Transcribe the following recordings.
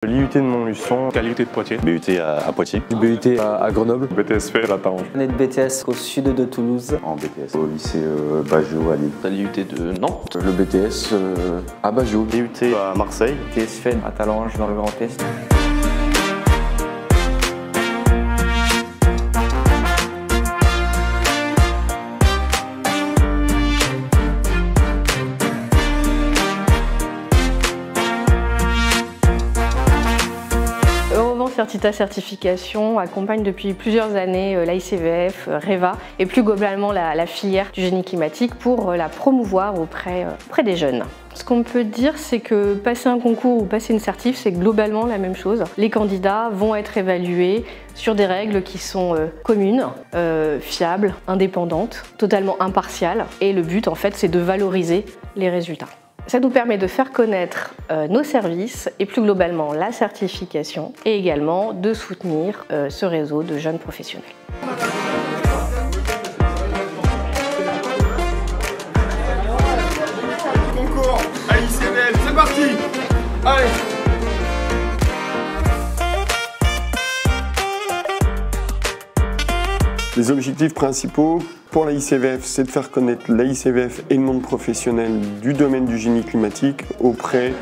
L'IUT de Montluçon, l'IUT de Poitiers, BUT à Poitiers, BUT à Grenoble, BTSF à Tarange, BTS au sud de Toulouse, en BTS au lycée Baggio à Lille, l'IUT de Nantes, le BTS à Baggio, l'IUT à Marseille, BTSF à Talange dans le Grand Est. Certita Certification accompagne depuis plusieurs années l'AICVF, REVA et plus globalement la filière du génie climatique pour la promouvoir auprès des jeunes. Ce qu'on peut dire, c'est que passer un concours ou passer une certif, c'est globalement la même chose. Les candidats vont être évalués sur des règles qui sont communes, fiables, indépendantes, totalement impartiales. Et le but, en fait, c'est de valoriser les résultats. Ça nous permet de faire connaître nos services et plus globalement la certification et également de soutenir ce réseau de jeunes professionnels. Concours AICVF, c'est parti. Allez. Les objectifs principaux pour l'AICVF, c'est de faire connaître l'AICVF et le monde professionnel du domaine du génie climatique auprès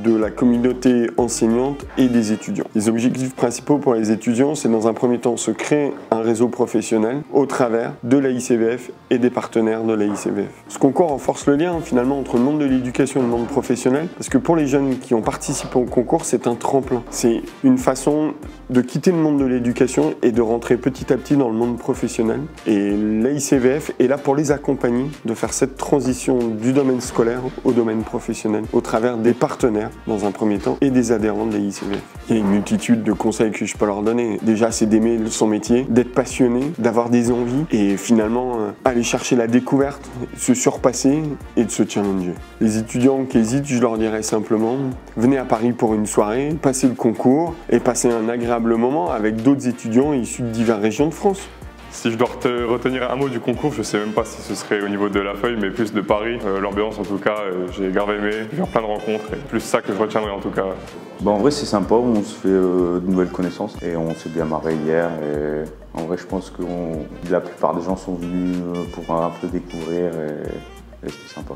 de la communauté enseignante et des étudiants. Les objectifs principaux pour les étudiants, c'est dans un premier temps se créer un réseau professionnel au travers de l'AICVF et des partenaires de l'AICVF. Ce concours renforce le lien finalement entre le monde de l'éducation et le monde professionnel parce que pour les jeunes qui ont participé au concours, c'est un tremplin. C'est une façon de quitter le monde de l'éducation et de rentrer petit à petit dans le monde professionnel. Et l'AICVF est là pour les accompagner de faire cette transition du domaine scolaire au domaine professionnel au travers des partenaires dans un premier temps et des adhérents de l'AICVF. Il y a une multitude de conseils que je peux leur donner. Déjà, c'est d'aimer son métier, d'être passionné, d'avoir des envies et finalement aller chercher la découverte, se surpasser et de se challenger. Les étudiants qui hésitent, je leur dirais simplement, venez à Paris pour une soirée, passez le concours et passez un agréable moment avec d'autres étudiants issus de diverses régions de France. Si je dois retenir un mot du concours, je ne sais même pas si ce serait au niveau de la feuille, mais plus de Paris. L'ambiance en tout cas, j'ai grave aimé, faire plein de rencontres, et plus ça que je retiendrai en tout cas. En vrai c'est sympa, on se fait de nouvelles connaissances et on s'est bien marré hier. Et en vrai je pense que la plupart des gens sont venus pour un peu découvrir et c'était sympa.